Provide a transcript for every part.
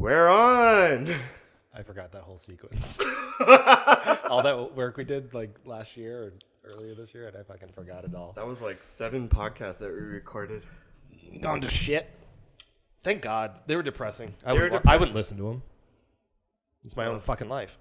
We're on. I forgot that whole sequence. All that work we did like last year or earlier this year, and I fucking forgot it all. That was like 7 podcasts that we recorded. Gone to shit. Thank God. They were depressing. I wouldn't listen to them. It's my own fucking life.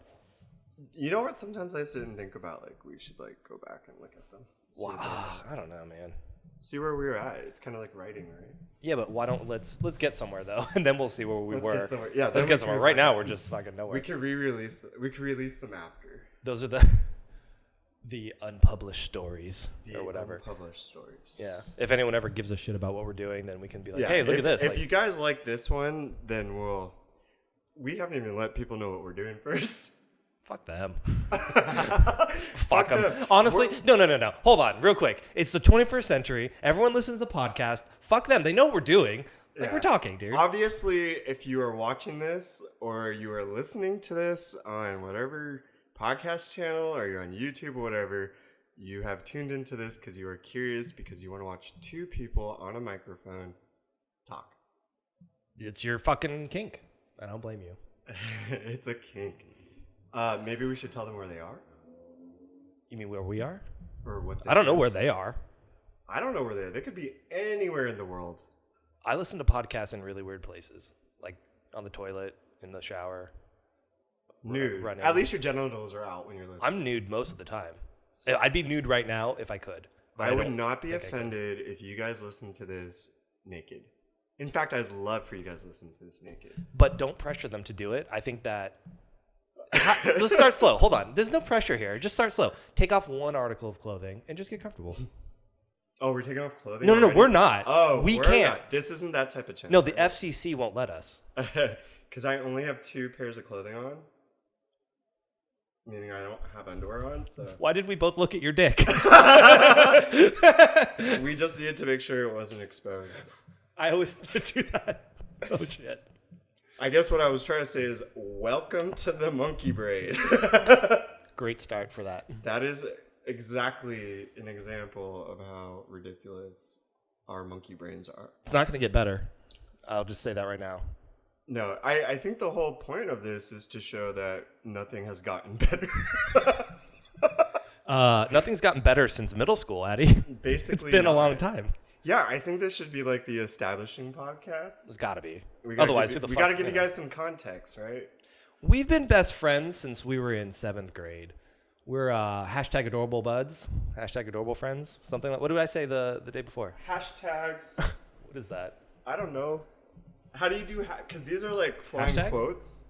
You know what? Sometimes I sit and think about like we should like go back and look at them. Wow. I don't know, man. See where we were at. It's kind of like writing, right? Yeah, but why don't let's get somewhere though, and then we'll see where we were. Get somewhere. Yeah, let's get somewhere. Right now, we're just fucking nowhere. We could re-release. We could release them after. Those are the unpublished stories or whatever. Unpublished stories. Yeah. If anyone ever gives a shit about what we're doing, then we can be like, yeah, hey, look at this. If you guys like this one, then we haven't even let people know what we're doing first. Fuck them. Fuck them. Honestly, no. Hold on, real quick. It's the 21st century. Everyone listens to the podcast. Fuck them. They know what we're doing. We're talking, dude. Obviously, if you are watching this or you are listening to this on whatever podcast channel or you're on YouTube or whatever, you have tuned into this because you are curious because you want to watch 2 people on a microphone talk. It's your fucking kink. I don't blame you. It's a kink. Maybe we should tell them where they are. You mean where we are? Or what? I don't know where they are. I don't know where they are. They could be anywhere in the world. I listen to podcasts in really weird places, like on the toilet, in the shower. Nude. Running. At least your genitals are out when you're listening. I'm nude most of the time. I'd be nude right now if I could. I would not be offended if you guys listen to this naked. In fact, I'd love for you guys to listen to this naked. But don't pressure them to do it. I think that... Let's start slow. Hold on. There's no pressure here. Just start slow. Take off one article of clothing and just get comfortable. Oh, we're taking off clothing? No, we're not. Oh, we can't. Not. This isn't that type of channel. No, the FCC won't let us. Because I only have 2 pairs of clothing on. Meaning I don't have underwear on, so... Why did we both look at your dick? We just needed to make sure it wasn't exposed. I always do that. Oh, shit. I guess what I was trying to say is, welcome to the monkey braid. Great start for that. That is exactly an example of how ridiculous our monkey brains are. It's not going to get better. I'll just say that right now. No, I think the whole point of this is to show that nothing has gotten better. Nothing's gotten better since middle school, Addy. Basically, it's been a long time. Yeah, I think this should be like the establishing podcast. There's got to be. Otherwise, we got to give you guys some context, right? We've been best friends since we were in 7th grade. We're hashtag adorable buds, hashtag adorable friends, something like. What did I say the day before? Hashtags. What is that? I don't know. How do you do? Because these are like flying quotes.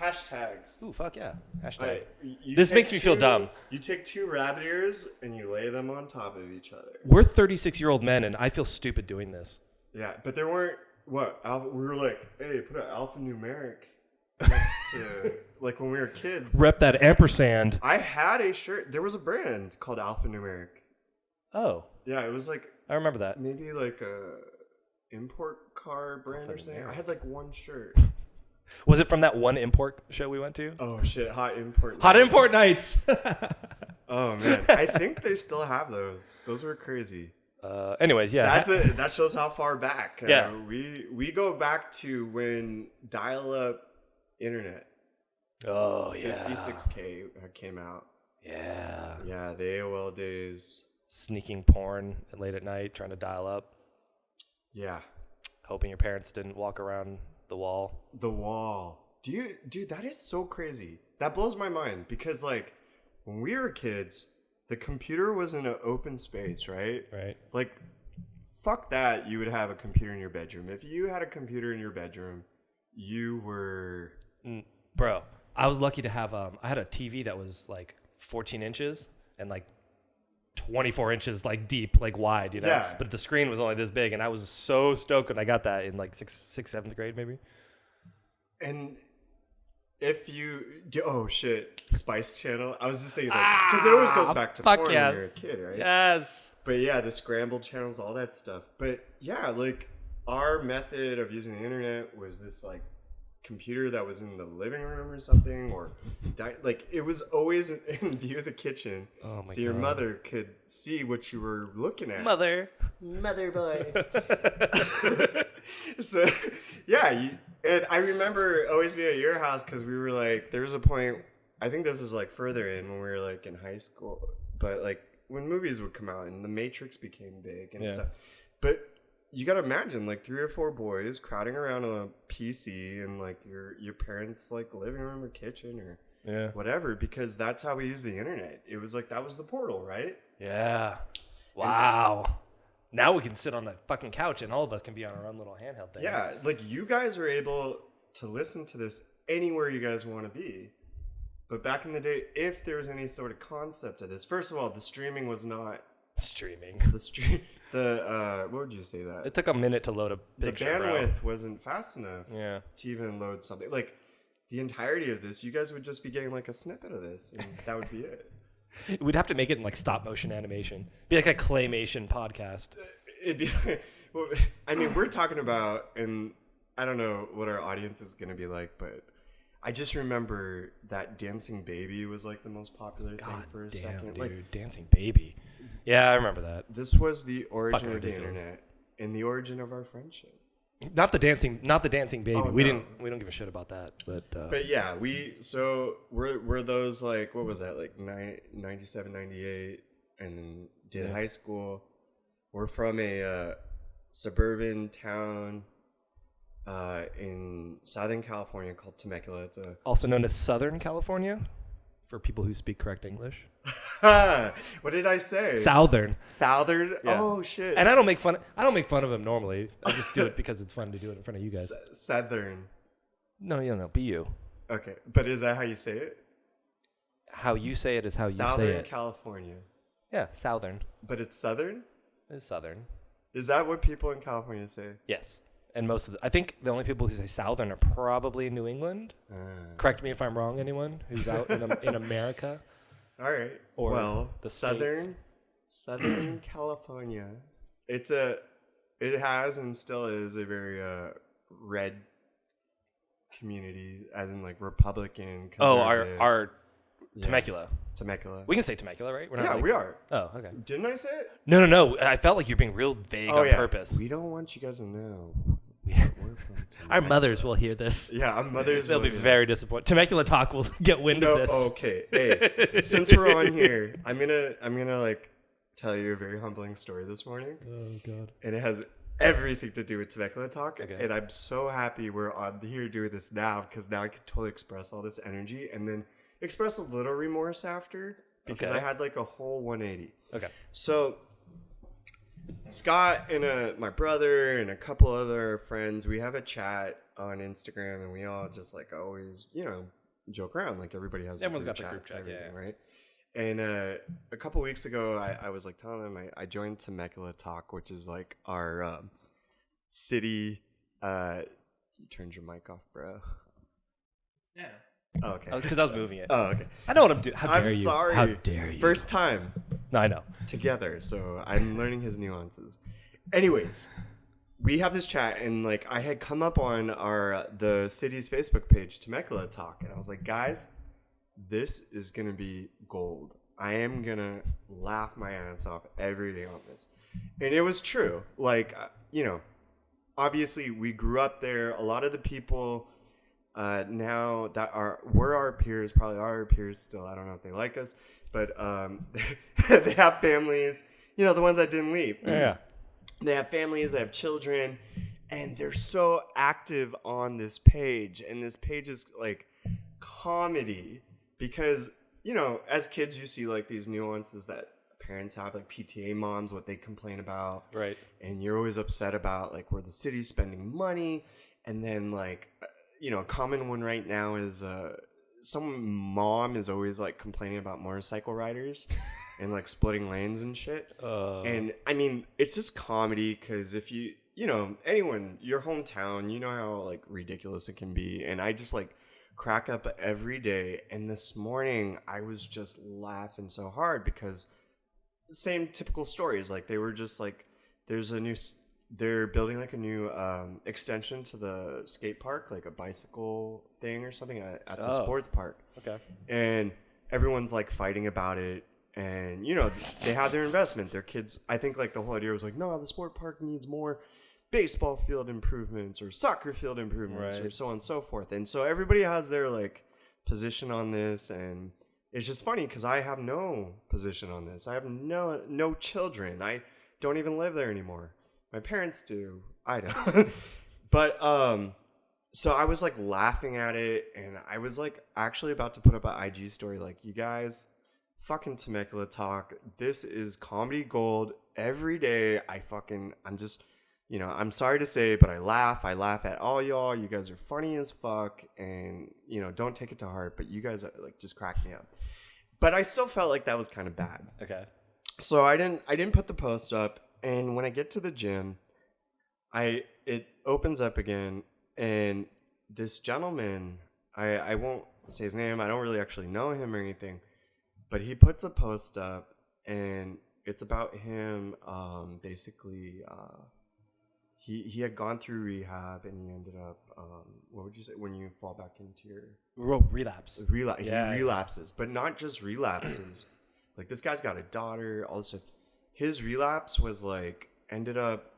Hashtags. Ooh, fuck yeah. Hashtag. Right, this makes me feel dumb. You take 2 rabbit ears and you lay them on top of each other. We're 36-year-old men, and I feel stupid doing this. Yeah, but there weren't, we were like, hey, put an alphanumeric next to, like when we were kids. Rep that ampersand. I had a shirt. There was a brand called Alphanumeric. Oh. Yeah, it was like. I remember that. Maybe like a import car brand or something. I had like 1 shirt. Was it from that one import show we went to? Oh shit, Hot Import Nights. Hot Import Nights. Oh man, I think they still have those. Those were crazy. Anyways, yeah. That shows how far back. Yeah. We go back to when dial-up internet. Oh yeah. 56K came out. Yeah. Yeah, the AOL days. Sneaking porn late at night, trying to dial up. Yeah. Hoping your parents didn't walk around the wall. The wall. Dude, that is so crazy. That blows my mind because like when we were kids, the computer was in an open space, right? Right. Like fuck that, you would have a computer in your bedroom. If you had a computer in your bedroom, you were Bro, I was lucky to have I had a TV that was like 14 inches and like 24 inches like deep, like wide, you know? Yeah. But the screen was only this big, and I was so stoked when I got that in like 7th grade, maybe. And if you do, oh shit, Spice Channel. I was just thinking that because it always goes back to porn when you're a kid, right? Yes. But yeah, the scrambled channels, all that stuff. But yeah, like our method of using the internet was this like computer that was in the living room or something, or like it was always in view of the kitchen, so your mother could see what you were looking at. Mother boy. So yeah, And I remember always being at your house because we were like, there was a point, I think this was like further in when we were like in high school, but like when movies would come out and The Matrix became big and stuff. But you got to imagine like 3 or 4 boys crowding around a PC and like your parents' like living room or kitchen or whatever, because that's how we use the internet. It was like, that was the portal, right? Yeah. Wow. Now we can sit on the fucking couch and all of us can be on our own little handheld things. Yeah, like you guys are able to listen to this anywhere you guys want to be. But back in the day, if there was any sort of concept of this, first of all, the streaming was not streaming. What would you say that? It took a minute to load a picture. The bandwidth wasn't fast enough to even load something. Like the entirety of this, you guys would just be getting like a snippet of this, and that would be it. We'd have to make it in like stop motion animation. Be like a claymation podcast. It'd be like, well, I mean, we're talking about, and I don't know what our audience is going to be like, but I just remember that Dancing Baby was like the most popular thing for a second. Dude, like Dancing Baby. Yeah, I remember that. This was the origin of the internet and the origin of our friendship. Not the dancing baby. Oh, we no. don't give a shit about that. But yeah, we're those like, what was that, like 97, 98, and then did high school. We're from a suburban town in Southern California called Temecula. It's also known as Southern California for people who speak correct English. What did I say? Southern. Yeah. Oh shit. And I don't make fun of him normally. I just do it because it's fun to do it in front of you guys. Southern. No. Be you. Okay, but is that how you say it? How you say it is how you say it. Southern California. Yeah, Southern. But it's Southern? It's Southern. Is that what people in California say? Yes. And I think the only people who say Southern are probably in New England. Correct me if I'm wrong, anyone who's out in America. All right. Or the Southern California. It has and still is a very red community, as in like Republican. Oh, our Temecula. Temecula. We can say Temecula, right? We are. Oh, okay. Didn't I say it? No. I felt like you're being real vague on purpose. We don't want you guys to know. Our mothers will hear this. Yeah, our mothers They'll be very disappointed. Temecula Talk will get wind of this. Okay. Hey, since we're on here, I'm gonna like tell you a very humbling story this morning. Oh God. And it has everything to do with Temecula Talk. Okay. And I'm so happy we're on here doing this now, because now I can totally express all this energy and then express a little remorse after, because I had like a whole 180. Okay. So Scott and my brother and a couple other friends, we have a chat on Instagram, and we all just like always, joke around. Like everyone's got the group chat, right? And a couple weeks ago, I was like telling them I joined Temecula Talk, which is like our city. You turned your mic off, bro. Yeah. Oh, okay. Because I was moving it. Oh, okay. I know what I'm doing. How dare you? I'm sorry. How dare you? First time. No, I know. Together, so I'm learning his nuances. Anyways, we have this chat, and like I had come up on the city's Facebook page, Temecula Talk, and I was like, guys, this is gonna be gold. I am gonna laugh my ass off every day on this. And it was true. Like, obviously we grew up there. A lot of the people now that were our peers, probably are our peers still. I don't know if they like us, but they have families, the ones that didn't leave. Yeah. They have families, they have children, and they're so active on this page. And this page is like comedy because, as kids, you see like these nuances that parents have, like PTA moms, what they complain about. Right. And you're always upset about like where the city's spending money. And then like, a common one right now is some mom is always like complaining about motorcycle riders and like splitting lanes and shit. And I mean, it's just comedy because if anyone, your hometown, how like ridiculous it can be. And I just like crack up every day. And this morning I was just laughing so hard because same typical stories. Like they were just like, they're building like a new extension to the skate park, like a bicycle thing or something at the sports park. Okay. And everyone's like fighting about it. And, they have their investment. Their kids, I think like the whole idea was like, no, the sport park needs more baseball field improvements or soccer field improvements or Right. so on and so forth. And so everybody has their like position on this, and it's just funny because I have no position on this. I have no children. I don't even live there anymore. My parents do. I don't. But so I was like laughing at it, and I was like actually about to put up an IG story like, you guys, fucking Temecula talk. This is comedy gold every day. I'm just, I'm sorry to say, but I laugh at all y'all. You guys are funny as fuck, and don't take it to heart, but you guys are like just crack me up. But I still felt like that was kind of bad. Okay. So I didn't put the post up, and when I get to the gym, it opens up again, and this gentleman, I won't say his name. I don't really actually know him or anything, but he puts a post up, and it's about him. Basically, he had gone through rehab, and he ended up. What would you say when you fall back into your Relapse. He relapses, but not just relapses. Like, this guy's got a daughter, all this stuff. His relapse was like ended up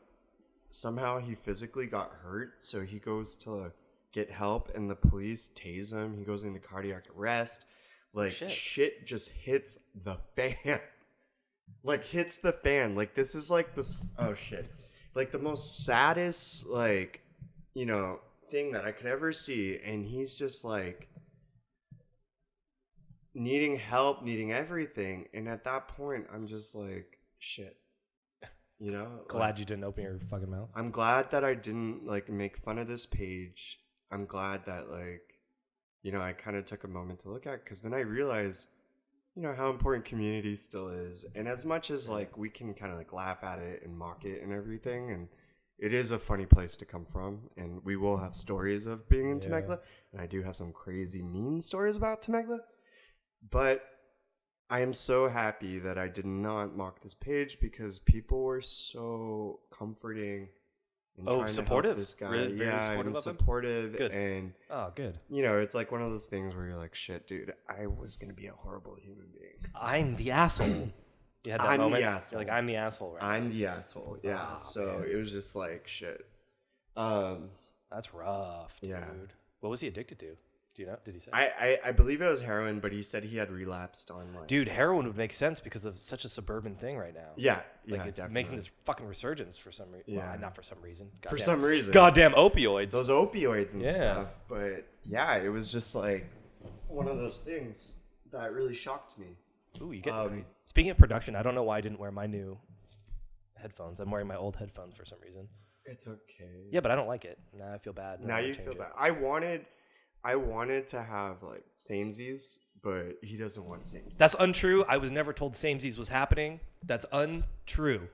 somehow he physically got hurt, so he goes to get help, and the police tase him. He goes into cardiac arrest. Like, shit just hits the fan. Like, hits the fan. Like, this is like this. Oh shit. Like the most saddest, like, thing that I could ever see, and he's just like needing help, needing everything, and at that point, I'm just like, shit. Glad you didn't open your fucking mouth. I'm glad that I didn't like make fun of this page. I'm glad that I kind of took a moment to look at, because then I realized, how important community still is. And as much as like we can kind of like laugh at it and mock it and everything, and it is a funny place to come from, and we will have stories of being in Temecula, and I do have some crazy mean stories about Temecula, but I am so happy that I did not mock this page, because people were so comforting and trying supportive? to help this guy. Really, very supportive and of him? supportive. Good. And Good. it's like one of those things where you're like, shit, dude, I was gonna be a horrible human being. I'm the asshole. You had that I'm moment? the asshole. You're like, I'm the asshole, right? I'm the asshole. Yeah. Oh, so man. it was just like shit. That's rough, dude. Yeah. What was he addicted to? Do you know? Did he say? I believe it was heroin, but he said he had relapsed on like. Dude, heroin would make sense because of such a suburban thing right now. Yeah. Like, Yeah. it's Definitely. making this fucking resurgence for some reason. Yeah. Well, not for some reason. For some reason. Goddamn opioids. Those opioids and Yeah. stuff. But yeah, it was just like one of those things that really shocked me. Ooh, you get crazy. Speaking of production, I don't know why I didn't wear my new headphones. I'm wearing my old headphones for some reason. It's okay. Yeah, but I don't like it. Now I feel bad. Now you feel bad. I wanted to have like samesies, but he doesn't want samesies. That's untrue. I was never told samesies was happening. That's untrue.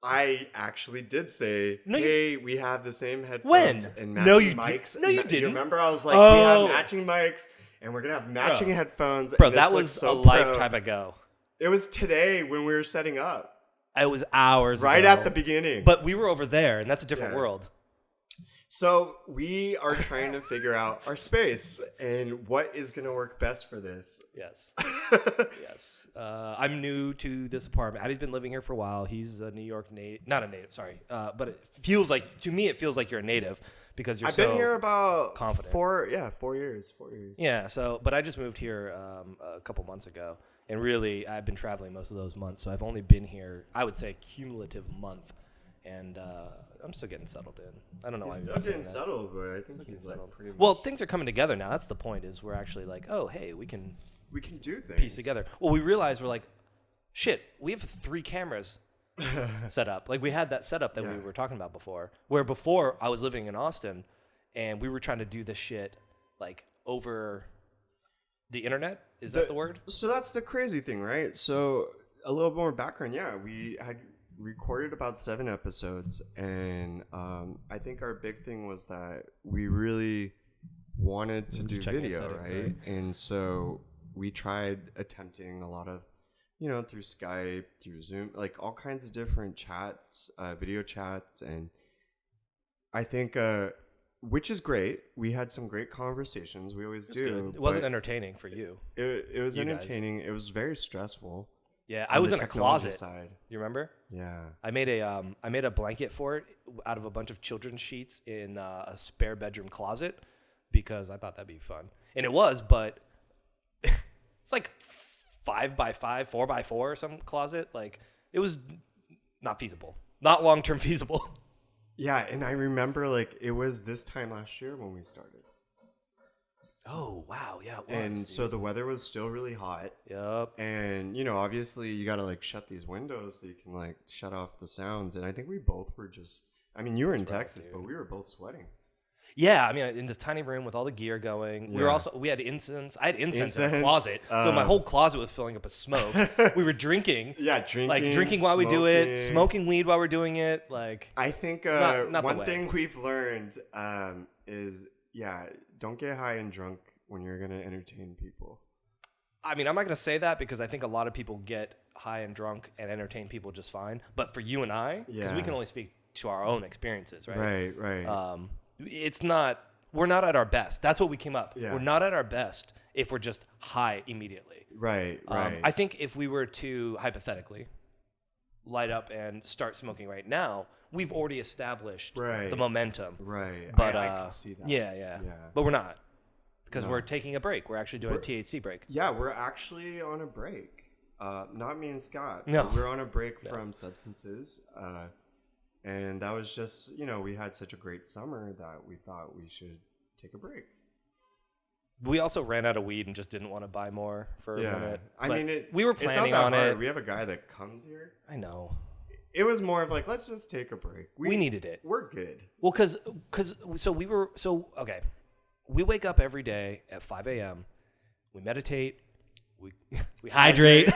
I actually did say, hey, we have the same headphones When? and No, matching you mics. didn't. No, you didn't. You remember I was like, we Oh. have matching mics and we're going to have matching headphones. Bro, and that this was looks so a pro. lifetime ago. It was today when we were setting up. It was hours Right ago. at the beginning. But we were over there, and that's a different Yeah. world. So we are trying to figure out our space and what is going to work best for this. Yes. Yes. I'm new to this apartment. Addie's been living here for a while. He's a New York native. Not a native, sorry. But it feels like, to me, it feels like you're a native because you're I've so been here about confident. 4 years. Yeah, but I just moved here a couple months ago. And really, I've been traveling most of those months. So I've only been here, I would say, a cumulative month. And I'm still getting settled in. I don't know why He's I'm still saying getting that. settled, but I think he's like pretty much. Well, things are coming together now. That's the point. Is we're actually like, oh, hey, we can do things. piece together. Well, we realized we're like, shit, we have 3 cameras set up. Like we had that setup that we were talking about before. Where before I was living in Austin, and we were trying to do this shit like over the internet. Is that the word? So that's the crazy thing, right? So a little more background. Yeah, we had recorded about 7 episodes, and I think our big thing was that we really wanted to do video, right? And so we tried attempting a lot of, through Skype, through Zoom, like all kinds of different chats, video chats, and I think which is great. We had some great conversations. We always do. Good. It wasn't entertaining for you. It was You entertaining. Guys. It was very stressful. Yeah, I was in a closet. Side. You remember? Yeah. I made a blanket for it out of a bunch of children's sheets in a spare bedroom closet because I thought that'd be fun, and it was. But it's like 5x5, 4x4, some closet. Like it was not feasible, not long term feasible. Yeah, and I remember like it was this time last year when we started. Oh, wow. Yeah, it was. And so the weather was still really hot. Yep. And, you know, obviously you got to like shut these windows so you can like shut off the sounds. And I think we both were just, I mean, you were in Texas, but we were both sweating. Yeah, I mean, in this tiny room with all the gear going. Yeah. We had incense. I had incense in the closet. So my whole closet was filling up with smoke. We were drinking. Yeah, drinking. Like drinking while we do it, smoking weed while we're doing it. Like I think not one thing we've learned is, yeah, don't get high and drunk when you're going to entertain people. I mean, I'm not going to say that because I think a lot of people get high and drunk and entertain people just fine. But for you and I, because we can only speak to our own experiences, right? Right. We're not at our best. That's what we came up. Yeah. We're not at our best if we're just high immediately. Right. I think if we were to, hypothetically, light up and start smoking right now, we've already established the momentum. Right. But I can see that. Yeah. But we're not. Because we're taking a break. We're actually doing a THC break. Yeah, we're actually on a break. Not me and Scott. No. We're on a break from substances. And that was just, you know, we had such a great summer that we thought we should take a break. We also ran out of weed and just didn't want to buy more for a minute. I mean, we were planning it's not on that hard. it. We have a guy that comes here. I know. It was more of like, let's just take a break. We needed it. We're good. Well, okay. We wake up every day at 5 a.m. We meditate. We hydrate.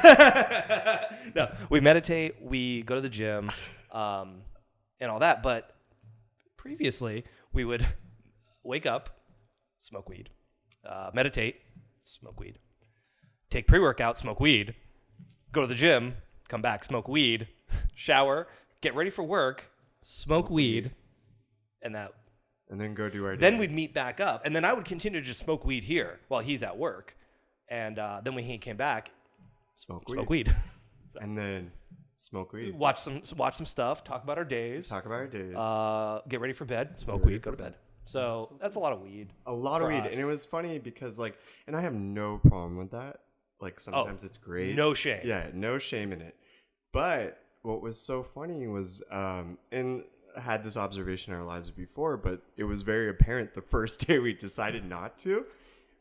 No, we meditate. We go to the gym, and all that. But previously, we would wake up, smoke weed, meditate, smoke weed, take pre-workout, smoke weed, go to the gym, come back, smoke weed, shower, get ready for work, smoke weed, and then go do our day. Then we'd meet back up, and then I would continue to just smoke weed here while he's at work, and then when he came back, smoke weed, and then smoke weed, watch some stuff, talk about our days, get ready for bed, smoke weed, go to bed. So that's a lot of weed. A lot of weed, and it was funny because like, and I have no problem with that. Like sometimes it's great, no shame. Yeah, no shame in it. But what was so funny was, and had this observation in our lives before, but it was very apparent the first day we decided not to.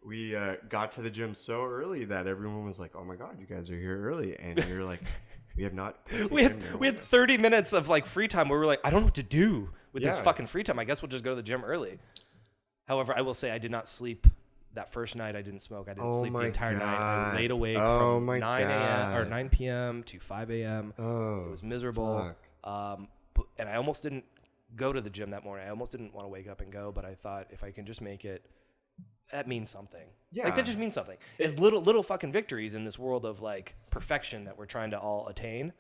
We got to the gym so early that everyone was like, "Oh my god, you guys are here early!" And we were like, "We have not." we had 30 minutes of like free time where we were like, "I don't know what to do with this fucking free time. I guess we'll just go to the gym early." However, I will say I did not sleep that first night. I didn't smoke. I didn't sleep the entire night. I laid awake from 9 a.m. or 9 p.m. to 5 a.m. Oh, it was miserable. And I almost didn't go to the gym that morning. I almost didn't want to wake up and go, but I thought if I can just make it, that means something. Yeah. Like that just means something. It's little fucking victories in this world of like perfection that we're trying to all attain.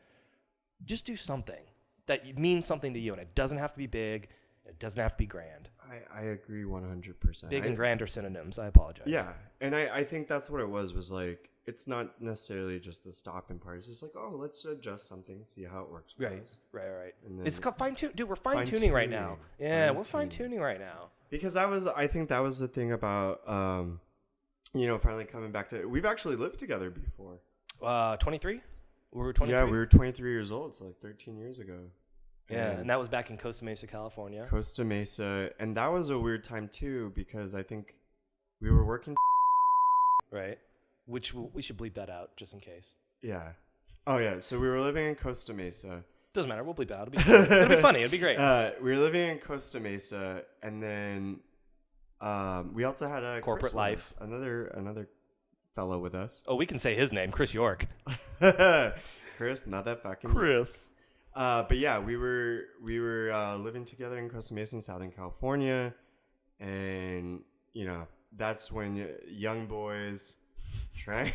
Just do something that means something to you, and it doesn't have to be big. It doesn't have to be grand. I agree 100%. Big and grand are synonyms. I apologize. Yeah, and I think that's what it was like, it's not necessarily just the stopping part. It's just like, oh, let's adjust something, see how it works for us. Right. And It's called fine-tuning. Dude, we're fine-tuning right now. Yeah, we're fine-tuning right now. Because I think that was the thing about, finally coming back to, we've actually lived together before. 23? We were 23? Yeah, we were 23 years old, so like 13 years ago. Yeah, and that was back in Costa Mesa, California. Costa Mesa. And that was a weird time, too, because I think we were working. Right. Which we should bleep that out, just in case. Yeah. Oh, yeah. So we were living in Costa Mesa. Doesn't matter. We'll bleep it out. It'll be funny. It'll be great. We were living in Costa Mesa, and then we also had a corporate life. Another fellow with us. Oh, we can say his name, Chris York. Chris, not that fucking Chris. But yeah, we were living together in Costa Mesa in Southern California, and that's when young boys trying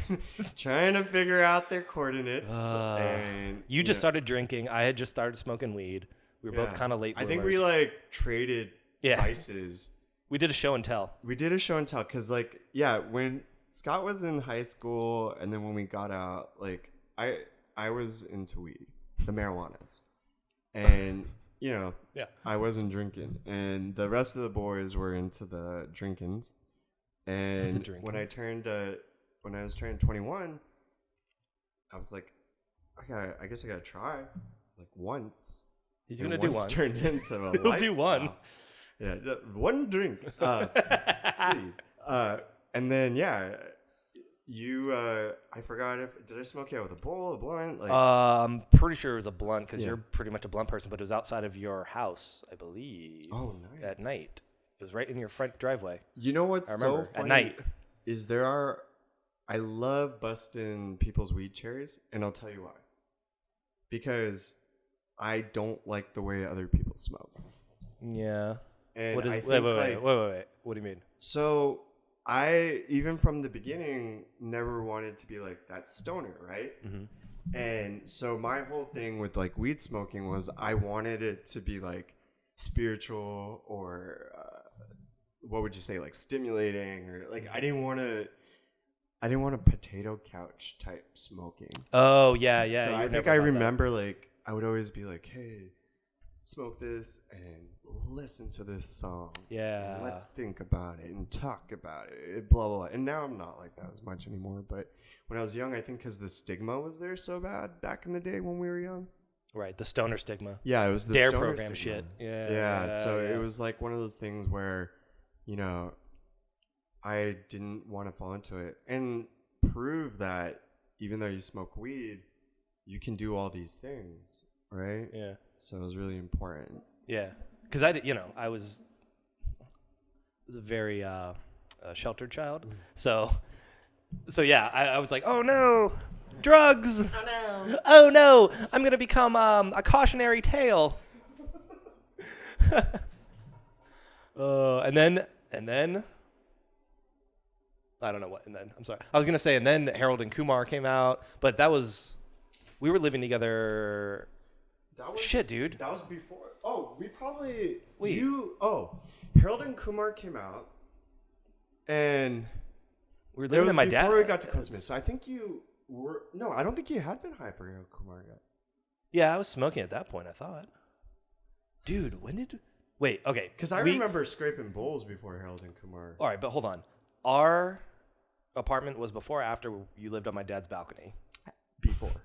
to figure out their coordinates. And you just started drinking. I had just started smoking weed. We were both kind of late bloomers. I think we like traded vices. We did a show and tell. Because when Scott was in high school, and then when we got out, like I I was into weed, the marijuanas, and Yeah. I wasn't drinking, and the rest of the boys were into the drinkings. And when I was turning 21, I was like, I guess I gotta try, like once. He's gonna do one. Turned into a He'll do one. Yeah, one drink, please. And then I forgot did I smoke you out with a bowl, a blunt? Like, I'm pretty sure it was a blunt because you're pretty much a blunt person, but it was outside of your house, I believe. Oh, nice. At night, it was right in your front driveway. You know what's so funny? At night is I love busting people's weed cherries, and I'll tell you why. Because I don't like the way other people smoke. Yeah. And wait. What do you mean? So I, even from the beginning, never wanted to be like that stoner, right? Mm-hmm. And so my whole thing with like weed smoking was I wanted it to be like spiritual or what would you say, like stimulating, or like I didn't want a potato couch type smoking. Oh yeah. So I think I remember like I would always be like, hey, smoke this and listen to this song. Yeah. And let's think about it and talk about it. Blah, blah, blah. And now I'm not like that as much anymore. But when I was young, I think because the stigma was there so bad back in the day when we were young. Right. The stoner stigma. Yeah. It was the DARE stoner program stigma. shit. Yeah. Yeah. So it was like one of those things where, I didn't want to fall into it and prove that even though you smoke weed, you can do all these things. Right? Yeah. So it was really important. Yeah. Because I was a very sheltered child. So yeah, I was like, oh no, drugs. Oh no, I'm going to become a cautionary tale. And then, I don't know what, and then, I'm sorry. I was going to say, and then Harold and Kumar came out, but we were living together. Shit, dude. That was before. Oh, we probably. Wait. Harold and Kumar came out, and we were living at my dad's. Before we got to Costa. So I think you were. No, I don't think you had been high for Harold Kumar yet. Yeah, I was smoking at that point, I thought. Dude, when did. Wait, okay. Because I remember scraping bowls before Harold and Kumar. All right, but hold on. Our apartment was before or after you lived on my dad's balcony? Before.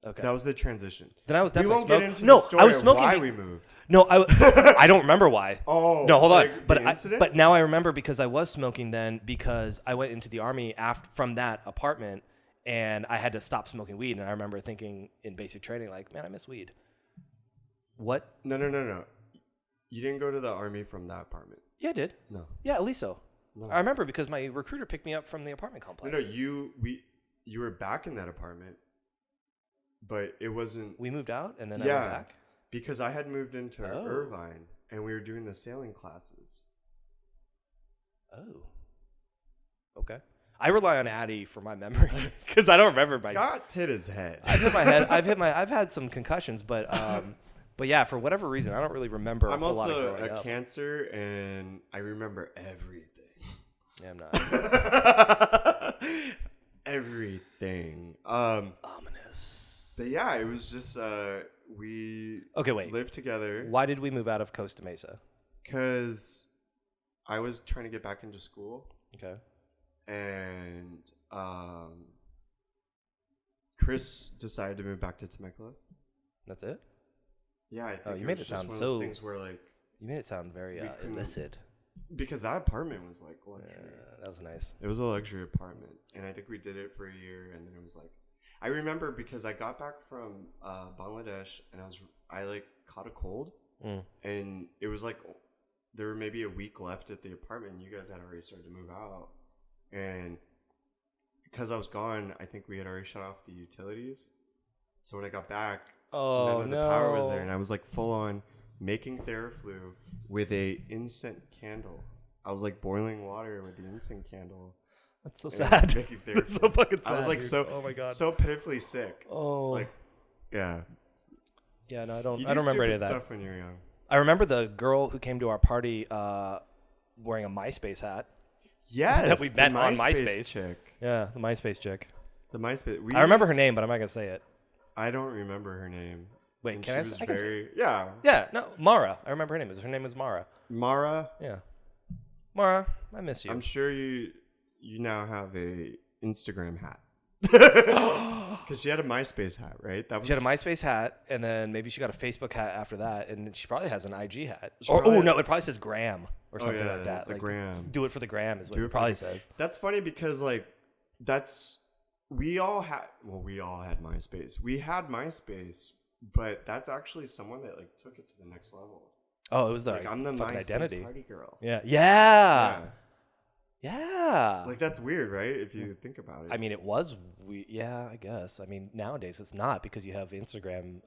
Okay. That was the transition. Then I was definitely get into the story I was smoking. Of why we moved. No, I don't remember why. Oh. No, hold on. But but now I remember because I was smoking then because I went into the Army from that apartment and I had to stop smoking weed. And I remember thinking in basic training, like, man, I miss weed. What? No. You didn't go to the Army from that apartment. Yeah, I did. No. Yeah, at least so. No. I remember because my recruiter picked me up from the apartment complex. No, you were back in that apartment. But it wasn't. We moved out and then I went back? Because I had moved into Irvine and we were doing the sailing classes. Oh. Okay. I rely on Addie for my memory because I don't remember my. Scott's hit his head. I've hit my head. I've had some concussions, but yeah, for whatever reason, I don't really remember. I'm a whole lot of also growing a up. Cancer, and I remember everything. Yeah, I'm not. Everything. Ominous. But yeah, it was just we lived together. Why did we move out of Costa Mesa? Because I was trying to get back into school. Okay. And Chris decided to move back to Temecula. That's it? Yeah, I think you made it sound one of those things where like you made it sound very illicit. Because that apartment was like luxury. Yeah, that was nice. It was a luxury apartment, and I think we did it for a year, and then it was like, I remember because I got back from Bangladesh, and I like caught a cold, and it was like there were maybe a week left at the apartment, and you guys had already started to move out, and because I was gone, I think we had already shut off the utilities. So when I got back, none of the power was there, and I was like full on making Theraflu with a incense candle. I was like boiling water with the incense candle. That's so sad. That's so fucking sad. I was like oh my god, so pitifully sick. Oh, like yeah. Yeah, no, I don't. You I don't remember any of that. Stuff when you're young. I remember the girl who came to our party wearing a MySpace hat. Yes, that we met on MySpace. Chick. Yeah, the MySpace chick. The MySpace. I remember her name, but I'm not gonna say it. I don't remember her name. Wait, And can she I? was I can very, yeah. Yeah, no, Mara. I remember her name. Her name was Mara. Mara. Yeah, Mara. I miss you. I'm sure you now have a Instagram hat. Because she had a MySpace hat, right? She had a MySpace hat, and then maybe she got a Facebook hat after that, and she probably has an IG hat. No, it probably says Gram or something like that. The like, Gram. Do it for the Gram is what it probably says. That's funny because like we all had MySpace. We had MySpace, but that's actually someone that like took it to the next level. Oh, it was the like I'm the fucking MySpace identity party girl. Yeah. Like that's weird, right? If you think about it. I mean, it was. Yeah, I guess. I mean, nowadays it's not because you have Instagram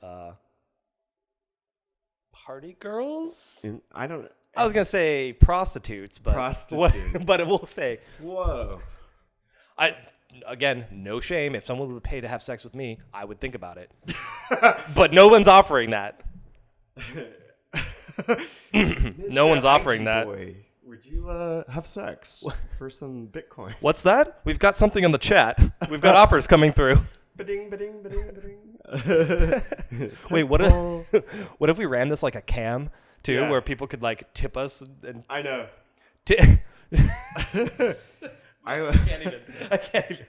party girls. I was gonna say prostitutes, but but it will say. Whoa. Again, no shame. If someone would pay to have sex with me, I would think about it. But no one's offering that. No one's offering that. Boy, would you have sex for some Bitcoin? What's that? We've got something in the chat. We've got offers coming through. Ba-ding, ba-ding, ba-ding, ba-ding. Wait, what if we ran this like a cam too, where people could like tip us? And I know. I can't even.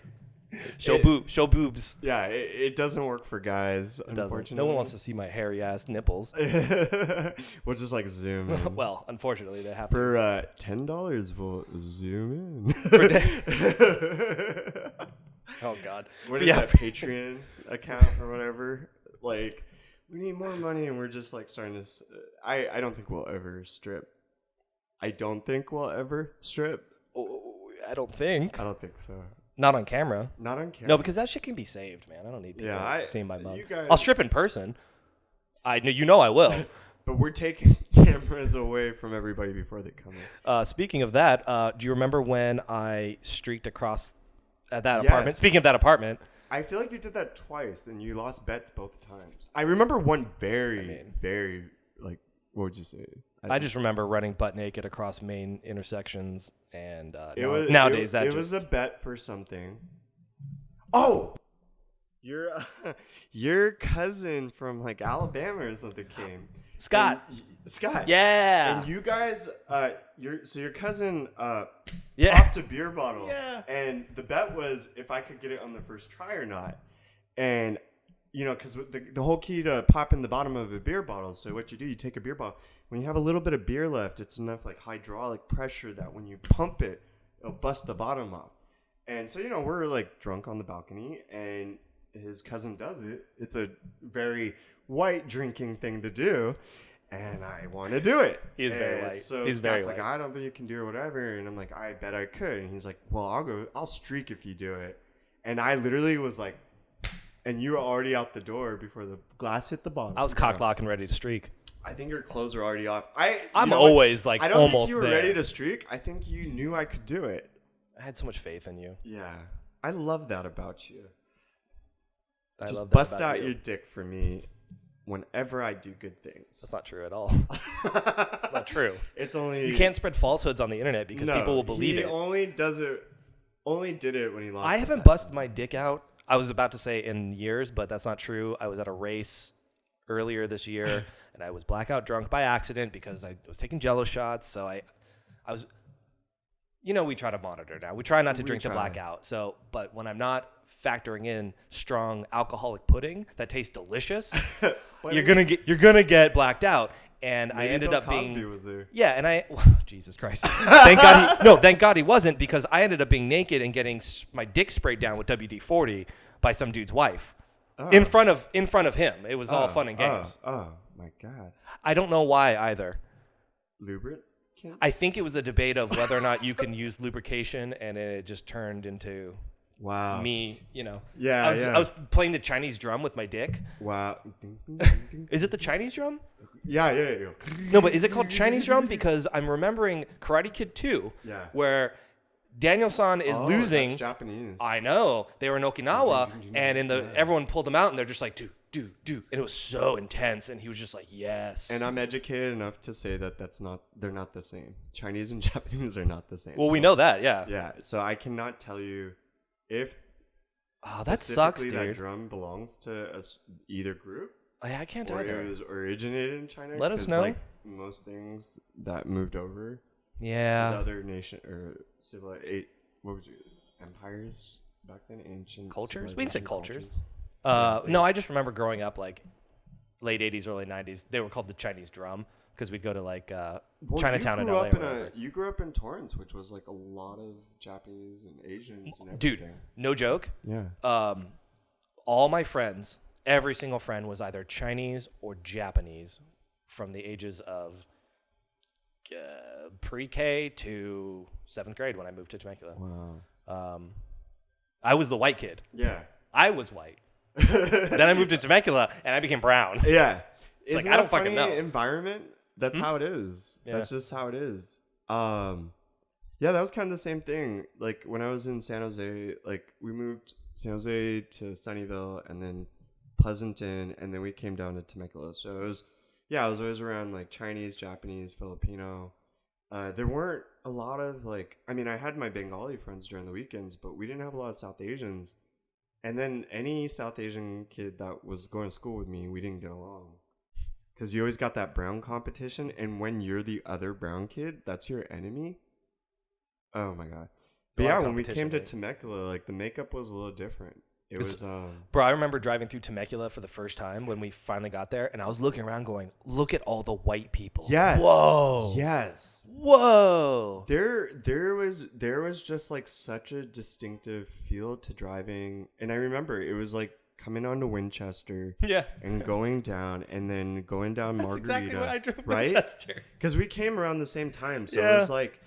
Show boobs. Yeah, it doesn't work for guys, unfortunately. No one wants to see my hairy ass nipples. We'll just like zoom in. Well, unfortunately, they have for $10, we'll zoom in. Oh God. What is that Patreon account or whatever? Like, we need more money, and we're just like starting to. I don't think we'll ever strip. I don't think so. Not on camera. Not on camera. No, because that shit can be saved, man. I don't need people seeing my bum. Guys, I'll strip in person. I will. But we're taking cameras away from everybody before they come in. Speaking of that, do you remember when I streaked across at that apartment? Speaking of that apartment. I feel like you did that twice, and you lost bets both times. I remember one very, like, what would you say? I just remember running butt naked across main intersections, and nowadays it was a bet for something. Oh, your cousin from like Alabama or something came. Scott. Yeah. And you guys, your cousin popped a beer bottle. Yeah. And the bet was if I could get it on the first try or not. And you know, because the whole key to popping the bottom of a beer bottle. So what you do, you take a beer bottle. When you have a little bit of beer left, it's enough like hydraulic pressure that when you pump it, it'll bust the bottom off. And so, you know, we're like drunk on the balcony, and his cousin does it. It's a very white drinking thing to do, and I want to do it. He is very white. So he's Scott's very like, white. I don't think you can do it, whatever. And I'm like, I bet I could. And he's like, well, I'll streak if you do it. And I literally was like, and you were already out the door before the glass hit the bottom. I was cock locking, ready to streak. I think your clothes were already off. I'm always like I don't almost think you were there. ready to streak. I think you knew I could do it. I had so much faith in you. Yeah, I love that about you. I love that bust about out you. your dick for me whenever I do good things. That's not true at all. It's not true. It's only you can't spread falsehoods on the internet because people will believe it. He only did it when he lost. I haven't busted my dick out. I was about to say in years, but that's not true. I was at a race earlier this year, and I was blackout drunk by accident because I was taking Jello shots. So I was, you know, we try to monitor now. We try not to drink to black out. So, but when I'm not factoring in strong alcoholic pudding that tastes delicious, you're gonna get blacked out. And I ended up being Cosby was there. Yeah, and Jesus Christ. Thank God he wasn't, because I ended up being naked and getting my dick sprayed down with WD-40 by some dude's wife. Oh. In front of him. It was all fun and games. Oh my God. I don't know why either. Lubricant? I think it was a debate of whether or not you can use lubrication, and it just turned into me, you know. Yeah, I was playing the Chinese drum with my dick. Wow. Is it the Chinese drum? Yeah. No, but is it called Chinese drum? Because I'm remembering Karate Kid 2, where Daniel-san is losing. That's Japanese. I know. They were in Okinawa, and everyone pulled them out, and they're just like, do. And it was so intense, and he was just like, yes. And I'm educated enough to say that they're not the same. Chinese and Japanese are not the same. Well, we know that, yeah. Yeah, so I cannot tell you if Oh, that sucks, specifically dude. that drum belongs to either group, I can't or either. it was originated in China. Let us 'cause, know. Like most things that moved over to the Yeah. other nation or what would you empires back then, ancient Cultures? We can say civilization cultures. Yeah, No, I just remember growing up like late 80s, early 90s. They were called the Chinese drum because we'd go to like Chinatown in LA. You grew up in Torrance, which was like a lot of Japanese and Asians and Dude, everything. no joke. Yeah. All my friends, every single friend was either Chinese or Japanese from the ages of pre-K to 7th grade when I moved to Temecula. Wow. I was the white kid. Yeah. I was white. Then I moved to Temecula and I became brown. Yeah. It's Isn't like, I don't that fucking know. Environment. That's how it is. Yeah. That's just how it is. Yeah, that was kind of the same thing. Like when I was in San Jose, like we moved San Jose to Sunnyvale and then Pleasanton, and then we came down to Temecula. So it was, I was always around like Chinese, Japanese, Filipino. There weren't a lot of like, I mean, I had my Bengali friends during the weekends, but we didn't have a lot of South Asians. And then any South Asian kid that was going to school with me, we didn't get along. Because you always got that brown competition. And when you're the other brown kid, that's your enemy. Oh my God. But yeah, when we came to Temecula, like the makeup was a little different. It was Bro, I remember driving through Temecula for the first time when we finally got there, and I was looking around going, look at all the white people. Yes. Whoa. Yes. Whoa. There was just like such a distinctive feel to driving. And I remember it was like coming onto Winchester. Yeah. And going down and then going down That's Margarita. exactly what I drove right? Winchester. Because we came around the same time. So Yeah. it was like,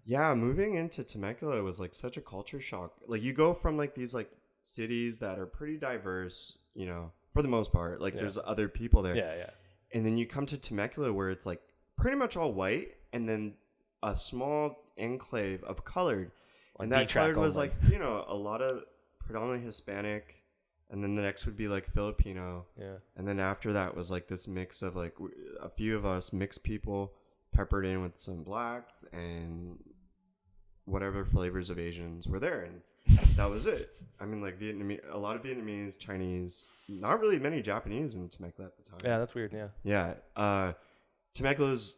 moving into Temecula was like such a culture shock. Like you go from like these like cities that are pretty diverse, for the most part. Like there's other people there. Yeah, yeah. And then you come to Temecula where it's like pretty much all white and then a small enclave of colored. And that colored was like, a lot of predominantly Hispanic. And then the next would be like Filipino. Yeah. And then after that was like this mix of like a few of us mixed people peppered in with some blacks and whatever flavors of Asians were there. And that was it. I mean, like a lot of Vietnamese, Chinese, not really many Japanese in Temecula at the time. Yeah, that's weird. Yeah. Yeah. Temecula's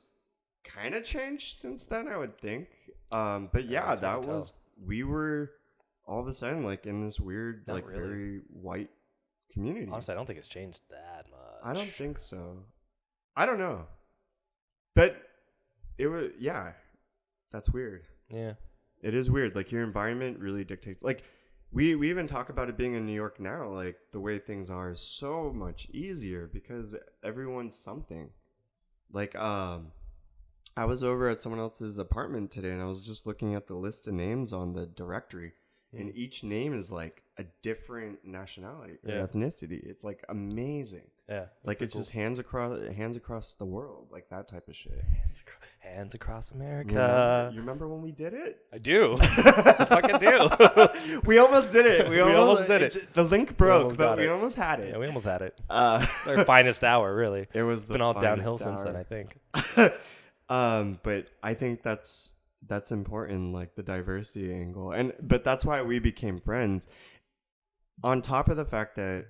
kind of changed since then, I would think. But yeah, that was, we were all of a sudden like in this weird, Not like really. very white community. Honestly, I don't think it's changed that much. I don't think so. I don't know. But it was, that's weird. Yeah. It is weird. Like your environment really dictates. Like we even talk about it being in New York now. Like the way things are is so much easier because everyone's something. Like I was over at someone else's apartment today and I was just looking at the list of names on the directory, and each name is like a different nationality or ethnicity. It's like amazing. Yeah. Like it's just hands across the world, like that type of shit. Hands across America. You remember when we did it? I do. I fucking do. We almost did it. We almost did it. The link broke, almost but got we it. almost had it. Yeah, we almost had it. Our finest hour, really. It was It's been all finest downhill since hour. then, I think. But I think that's important, like the diversity angle, but that's why we became friends. On top of the fact that,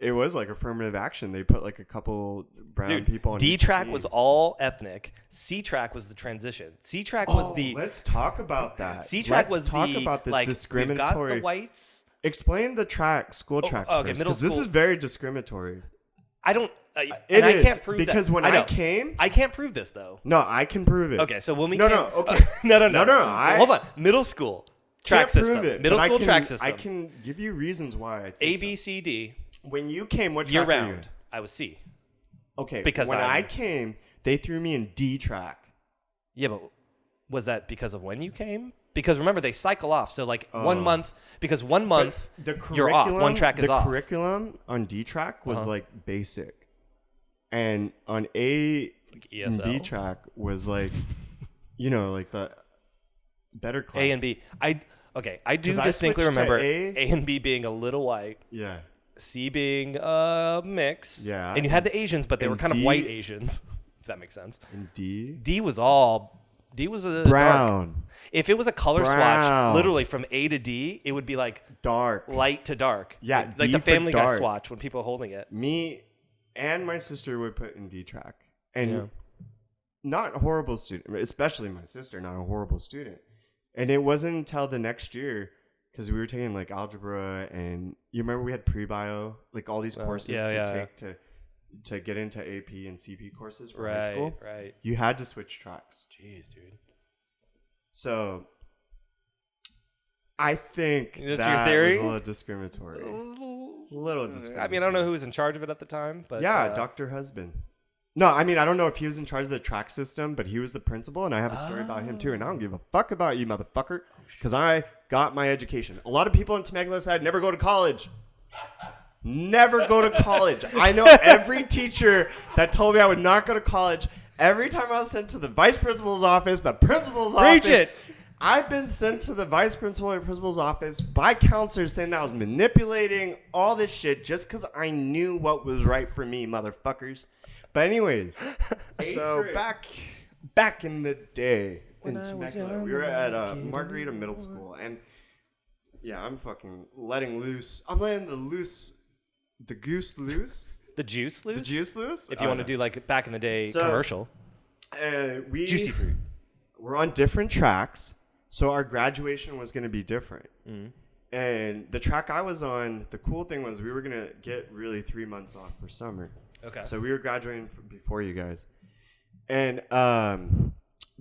it was like affirmative action. They put like a couple brown people on. D track each was team. all ethnic. C track was the transition. C track was the. Let's talk about that. C track was talk the about this like discriminatory. we've got the whites. Explain the school tracks okay, first, middle 'cause this school. is very discriminatory. I don't. It and is, I can't prove because that. when I know. came, I can't prove this though. no, I can prove it. Okay, so when we no, came, no, okay, no. Hold on, middle school track can't system. prove it, Middle but school track system. I can give you reasons why. I think A, B, C, D. When you came, what Year track were you round, I was C. in? Okay, Because when I'm- I came, they threw me in D track. Yeah, but was that because of when you came? Because remember, they cycle off. So like 1 month, because 1 month you're off. One track is the off. The curriculum on D track was like basic, and on A like and B ESL. track was like, like the better class. A and B. I do 'Cause I distinctly switched to remember A. and B being a little white, Yeah. C being a mix. Yeah. And you had the Asians, but they were And kind of D- white Asians. If that makes sense. And D. D was all D was a brown. Dark. If it was a color Brown. swatch, literally from A to D, it would be like Dark. light to dark. Yeah, like D the for Family Guy dark. swatch when people are holding it. Me and my sister would put in D track. And Yeah. not a horrible student, especially my sister, not a horrible student. And it wasn't until the next year, because we were taking like algebra and you remember we had pre-bio, like all these courses take to get into AP and CP courses for high school. Right. You had to switch tracks. Jeez, dude. So I think That's that your theory? was a little discriminatory. Little discriminatory. I mean, I don't know who was in charge of it at the time, but yeah, Dr. Husband. No, I mean, I don't know if he was in charge of the track system, but he was the principal, and I have a story about him too. And I don't give a fuck about you, motherfucker, because I got my education. A lot of people in Temecula said, never go to college. Never go to college. I know every teacher that told me I would not go to college. Every time I was sent to the vice principal's office, the principal's office. Preach it. I've been sent to the vice principal and principal's office by counselors saying that I was manipulating all this shit just because I knew what was right for me, motherfuckers. But anyways, so back in the day in Temecula, we were at Margarita Middle School, and yeah, I'm fucking letting loose. I'm letting the goose loose. The juice loose? The juice loose? If you want to do like back in the day commercial. Juicy fruit. We're on different tracks, so our graduation was going to be different. Mm. And the track I was on, the cool thing was we were going to get really 3 months off for summer. Okay. So we were graduating before you guys. And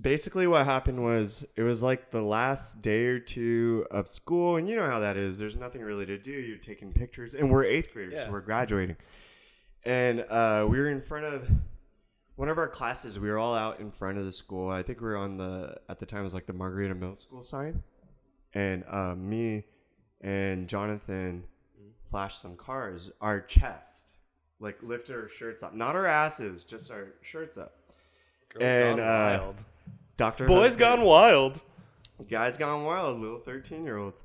basically what happened was it was like the last day or two of school. And you know how that is. There's nothing really to do. You're taking pictures. And we're 8th graders, so we're graduating. And we were in front of one of our classes. We were all out in front of the school. I think we were on at the time, it was like the Margarita Middle School sign. And me and Jonathan flashed some cars, our chest. Like lifted our shirts up, not our asses, just our shirts up. Girls gone wild. Dr. Boys Husband, gone wild. Guys gone wild, little 13-year-olds.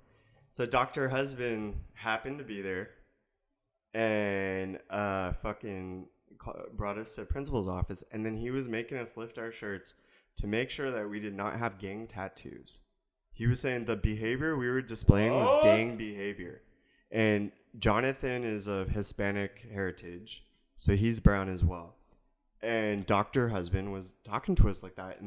So Dr. Husband happened to be there, and fucking brought us to the principal's office, and then he was making us lift our shirts to make sure that we did not have gang tattoos. He was saying the behavior we were displaying was gang behavior, and Jonathan is of Hispanic heritage, so he's brown as well. And Dr. Husband was talking to us like that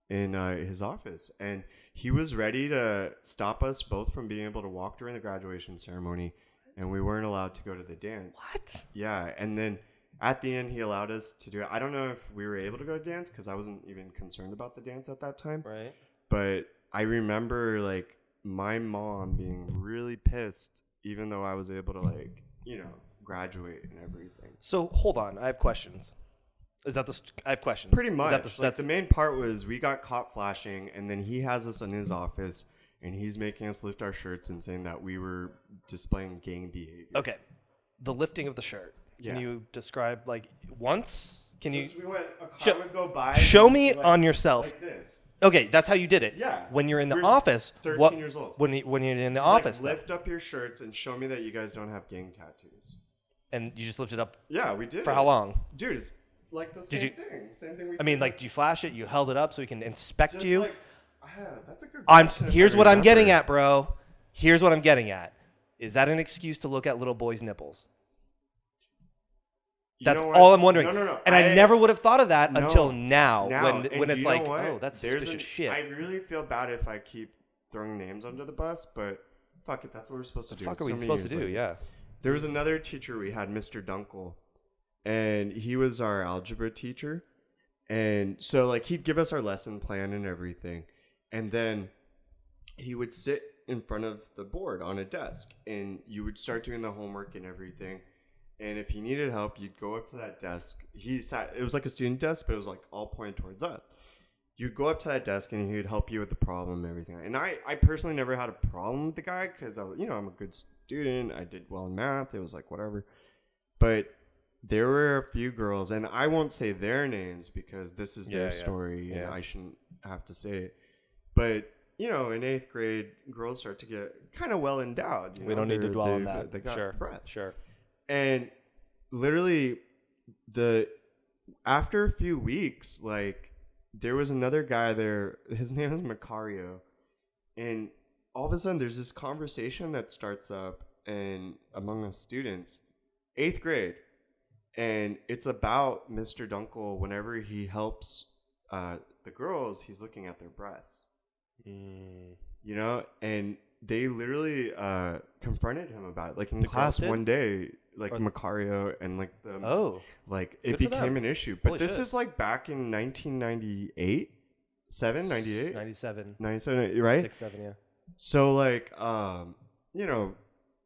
in his office, and he was ready to stop us both from being able to walk during the graduation ceremony, and we weren't allowed to go to the dance. What? Yeah, and then at the end he allowed us to do it. I don't know if we were able to go to dance because I wasn't even concerned about the dance at that time. Right. But I remember like my mom being really pissed, even though I was able to graduate and everything. So hold on, I have questions. Is that I have questions. Pretty much. Is that the main part was we got caught flashing, and then he has us in his office, and he's making us lift our shirts and saying that we were displaying gang behavior. Okay, the lifting of the shirt. Can you describe once? Can you? We went. A car would go by. Show me on yourself. Like this. Okay, that's how you did it. Yeah. When you're in the office. 13 years old. When you're in the office. Lift up your shirts and show me that you guys don't have gang tattoos. And you just lifted up. Yeah, we did. For how long? Dude, it's like the same thing. Same thing we did. I mean, did you flash it? You held it up so we can inspect Just you? That's a good question. Here's what I'm getting at, bro. Here's what I'm getting at. Is that an excuse to look at little boys' nipples? That's all I'm wondering. No. And I never would have thought of that until now when it's like, oh, that's suspicious shit. I really feel bad if I keep throwing names under the bus, but fuck it, that's what we're supposed to do. What the fuck are we supposed to do? Yeah. There was another teacher we had, Mr. Dunkel, and he was our algebra teacher. And so he'd give us our lesson plan and everything. And then he would sit in front of the board on a desk, and you would start doing the homework and everything. And if he needed help, you'd go up to that desk. It was like a student desk, but it was all pointed towards us. You'd go up to that desk and he would help you with the problem and everything. And I personally never had a problem with the guy because I'm a good student. I did well in math. It was whatever. But there were a few girls, and I won't say their names because this is their story and I shouldn't have to say it. But in 8th grade, girls start to get kind of well endowed. We don't need to dwell on that. They got breath. Sure. And literally, after a few weeks, there was another guy there. His name is Macario. And all of a sudden, there's this conversation that starts up and among us students, 8th grade. And it's about Mr. Dunkel. Whenever he helps the girls, he's looking at their breasts. You know? And they literally confronted him about it. Like in class one day, like Macario and like the like it became an issue. But this is like back in 1998, 98, 97, right? 6, 7, yeah. So like you know,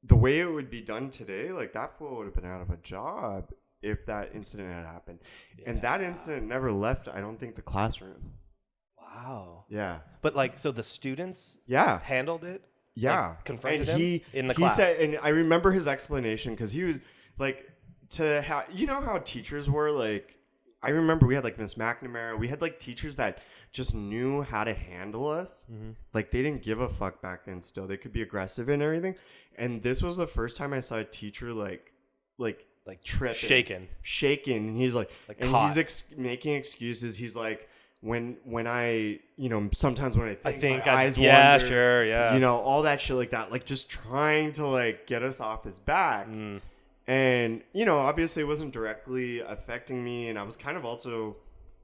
the way it would be done today, like that fool would have been out of a job if that incident had happened. Yeah. And that incident never left, I don't think, the classroom. Wow. Yeah. But like, so the students handled it? Yeah. Like, confronted and him in the class? He said, and I remember his explanation because he was like, you know how teachers were like, I remember we had like Miss McNamara. We had like teachers that just knew how to handle us. Mm-hmm. Like they didn't give a fuck back then still. They could be aggressive and everything. And this was the first time I saw a teacher like tripping. Shaken. And he's like and caught. He's making excuses. He's like, when I, you know, sometimes when I think my eyes wander. Yeah, sure, yeah. You know, all that shit like that. Like just trying to like get us off his back. Mm. And, you know, obviously it wasn't directly affecting me. And I was kind of also,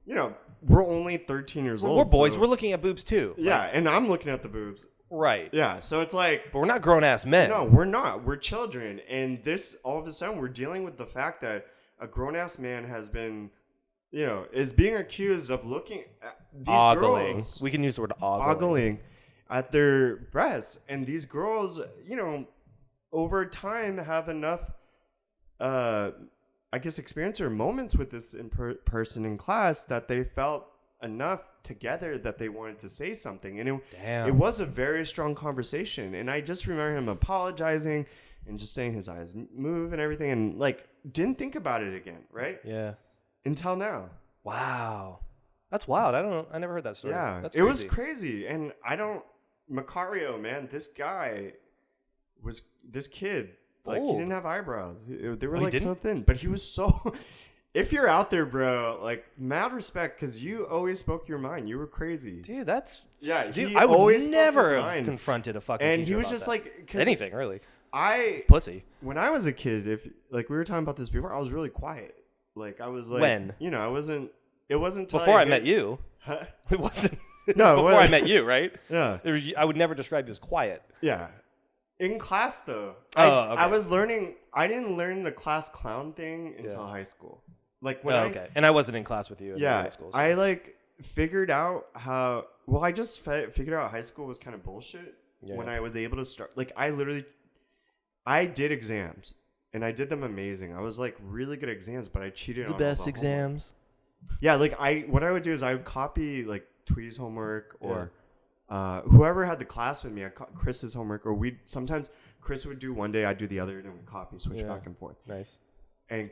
you know, we're only 13 years old. We're boys. So, we're looking at boobs too. Yeah. Like, and I'm looking at the boobs. Right. Yeah. So it's like. But we're not grown-ass men. No, we're not. We're children. And this, all of a sudden, we're dealing with the fact that a grown-ass man has been, you know, is being accused of looking at these girls. We can use the word ogling at their breasts. And these girls, you know, over time have enough, I guess, experience or moments with this person in class that they felt enough together that they wanted to say something. And it was a very strong conversation. And I just remember him apologizing and just saying his eyes move and everything. And like, didn't think about it again. Right. Yeah. Until now. Wow. That's wild. I never heard that story. Yeah. That's it was crazy. And Macario, man, this kid, like he didn't have eyebrows. They were like so thin, but he was so, if you're out there, bro, like mad respect. Cause you always spoke your mind. You were crazy. Dude, that's, dude, I would never have confronted a fucking and teacher he was about just that. Like, anything really. Pussy. When I was a kid, if like we were talking about this before, I was really quiet. Like I was like, when? You know, it wasn't before I met you. Huh? It wasn't. No, before I met you, right? Yeah. I would never describe you as quiet. Yeah. In class though. Okay. I was learning. I didn't learn the class clown thing until high school. Like when and I wasn't in class with you in high school. So. I like figured out how. Well, I just figured out high school was kind of bullshit when I was able to start. Like I did exams. And I did them amazing. I was like really good at exams, but I cheated on the best exams. Yeah, like what I would do is I would copy like Twee's homework or whoever had the class with me. I caught Chris's homework, or sometimes Chris would do one day, I'd do the other, and then we'd copy, switch back and forth. Nice. And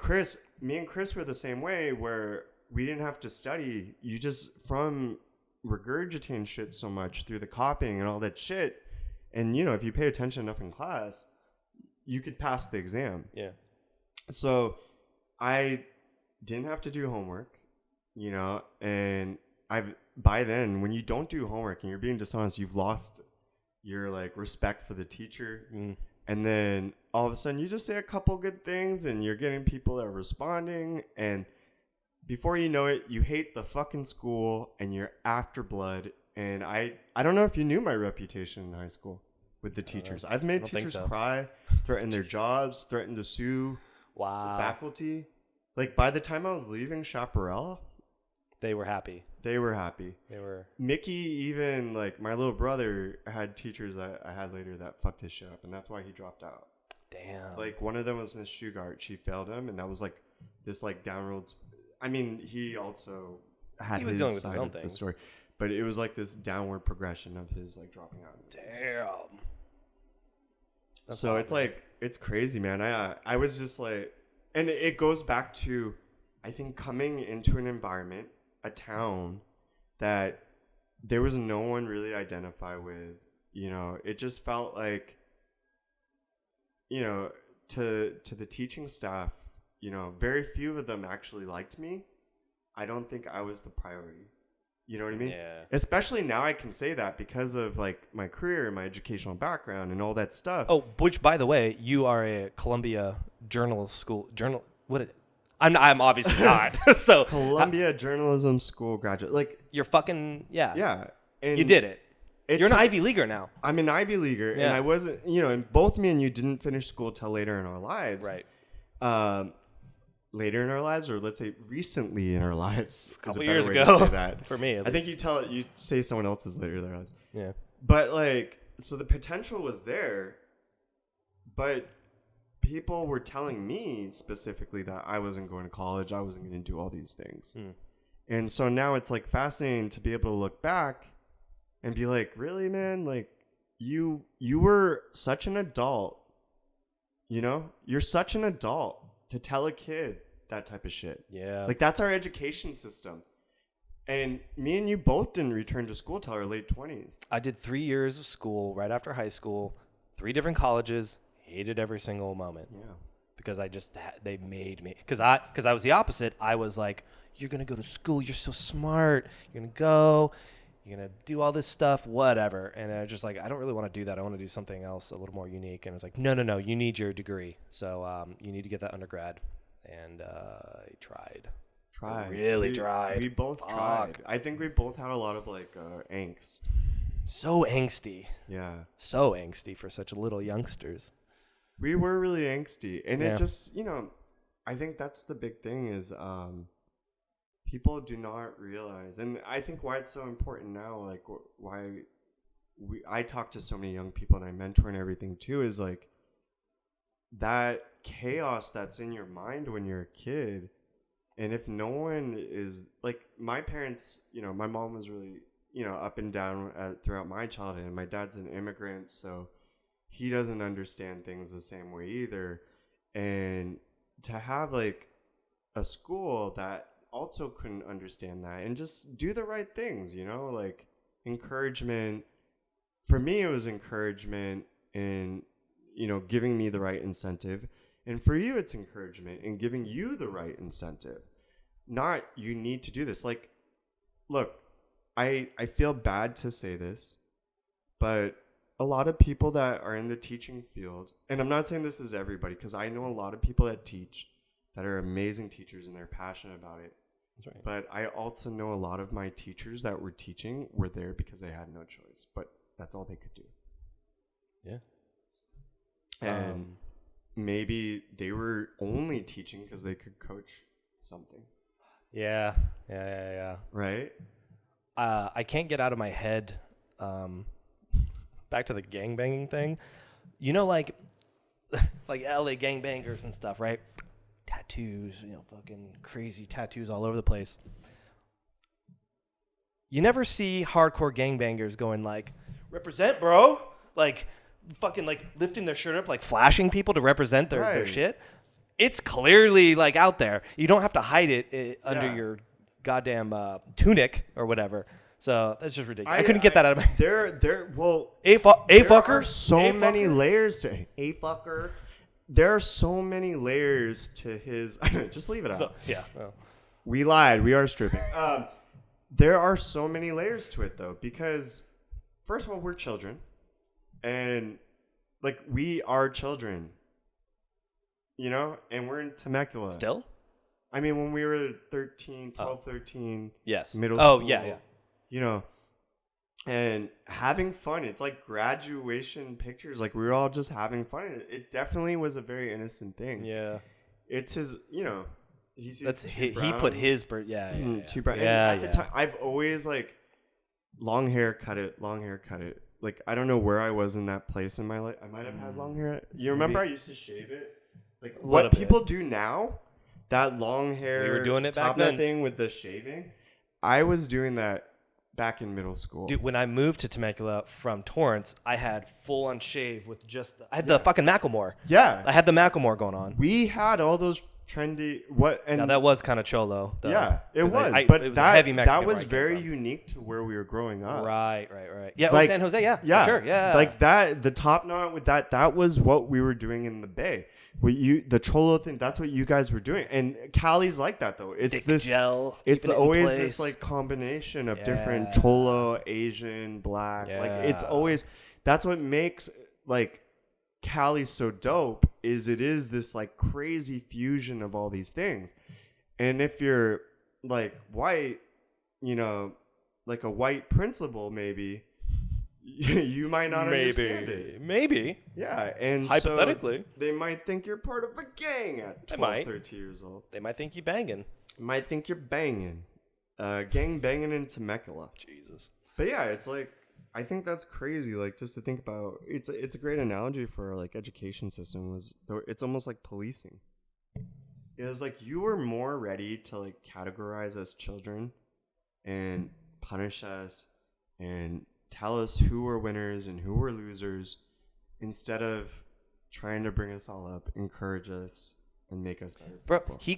me and Chris were the same way, where we didn't have to study. You just from regurgitating shit so much through the copying and all that shit. And you know, if you pay attention enough in class, you could pass the exam. Yeah. So I didn't have to do homework, you know, and by then, when you don't do homework and you're being dishonest, you've lost your like respect for the teacher. Mm. And then all of a sudden you just say a couple good things and you're getting people that are responding. And before you know it, you hate the fucking school and you're after blood. And I don't know if you knew my reputation in high school. With the teachers. I've made teachers cry, threaten their jobs, threaten to sue faculty. Like by the time I was leaving Chaparral, they were happy. Mickey, even like my little brother had teachers that I had later that fucked his shit up, and that's why he dropped out. Damn. Like one of them was Miss Shugart. She failed him, and that was like this like downward. I mean, he also had his dealing with side his own of the things. story. But it was like this downward progression of his like dropping out. Damn. So it's like, it's crazy, man. I was just like, and it goes back to, I think, coming into an environment, a town that there was no one really identify with, you know, it just felt like, you know, to the teaching staff, you know, very few of them actually liked me. I don't think I was the priority. You know what I mean? Yeah. Especially now I can say that because of like my career and my educational background and all that stuff. Oh, which by the way, you are a Columbia I'm obviously not. So Columbia Journalism School graduate. Like you're fucking yeah. And you did it. You're an Ivy Leaguer now. I'm an Ivy Leaguer, and I wasn't. And both me and you didn't finish school till later in our lives. Right. Later in our lives, or let's say recently in our lives, a couple years ago. To say that. For me, I think you say someone else's later in their lives. Yeah. But like, so the potential was there, but people were telling me specifically that I wasn't going to college, I wasn't going to do all these things, and so now it's like fascinating to be able to look back and be like, really, man, like you were such an adult, you're such an adult to tell a kid that type of shit. Yeah. Like that's our education system. And me and you both didn't return to school till our late 20s. I did 3 years of school right after high school, 3 different colleges, hated every single moment. Yeah. Because they made me, because I was the opposite. I was like, you're going to go to school. You're so smart. You're going to go. You're going to do all this stuff, whatever. And I was just like, I don't really want to do that. I want to do something else a little more unique. And I was like, no, you need your degree. So you need to get that undergrad. And I tried. Really tried. We both tried. I think we both had a lot of like angst. So angsty. Yeah. So angsty for such little youngsters. We were really angsty. And it just, I think that's the big thing is people do not realize, and I think why it's so important now, like why I talk to so many young people and I mentor and everything too, is like that chaos that's in your mind when you're a kid. And if no one is like my parents, my mom was really, up and down throughout my childhood, and my dad's an immigrant, so he doesn't understand things the same way either. And to have like a school that also couldn't understand that and just do the right things, like encouragement. For me, it was encouragement in, giving me the right incentive. And for you, it's encouragement in giving you the right incentive. Not you need to do this. Like, look, I feel bad to say this, but a lot of people that are in the teaching field, and I'm not saying this is everybody, because I know a lot of people that teach that are amazing teachers and they're passionate about it. That's right. But I also know a lot of my teachers that were teaching were there because they had no choice, but that's all they could do. Yeah. And maybe they were only teaching because they could coach something. Yeah. Right? I can't get out of my head, back to the gangbanging thing. Like LA gangbangers and stuff, right? Tattoos, fucking crazy tattoos all over the place. You never see hardcore gangbangers going like, represent, bro. Like, fucking like lifting their shirt up, like flashing people to represent their shit. It's clearly like out there. You don't have to hide it under your goddamn tunic or whatever. So that's just ridiculous. I couldn't get that out of my head. There fucker. Are so many layers to a fucker. There are so many layers to his. Just leave it out. So, yeah. Well. We lied. We are stripping. There are so many layers to it, though, because first of all, we're children. And, like, we are children. And we're in Temecula. Still? I mean, when we were 12, 13. Yes. Middle school. Oh, yeah. And having fun. It's like graduation pictures. Like, we were all just having fun. It definitely was a very innocent thing. Yeah. It's his, he put his, too brown. Yeah, and at the time, I've always, like, long hair, cut it. Like, I don't know where I was in that place in my life. I might have had long hair. You remember I used to shave it? Like, what people do now, that long hair, we were doing it back then thing with the shaving. I was doing that back in middle school. Dude, when I moved to Temecula from Torrance, I had full-on shave with I had the fucking Macklemore. Yeah. I had the Macklemore going on. We had all those trendy... Now, that was kind of cholo. Though, yeah, it was. But it was a heavy Mexican that was very unique to where we were growing up. Right. Yeah, like, San Jose, yeah. For sure, yeah. Like that, the top knot with that was what we were doing in the Bay. the cholo thing, that's what you guys were doing. And Cali's like that though. It's Thick this gel, it's keeping it in always place. this like combination of different cholo, Asian, black. Like it's always, that's what makes like Cali so dope, is it is this like crazy fusion of all these things. And if you're like white, you know, like a white principal, maybe you might not understand it. Maybe. Yeah, and hypothetically, so they might think you're part of a gang at 12, 13 years old. They might think you banging. Might think you're banging. Gang banging in Temecula. Jesus. But yeah, it's like, I think that's crazy. Like, just to think about, it's a great analogy for our, like, education system. It's almost like policing. It was like you were more ready to like categorize us children and punish us and tell us who were winners and who were losers, instead of trying to bring us all up, encourage us, and make us better Bro, people. he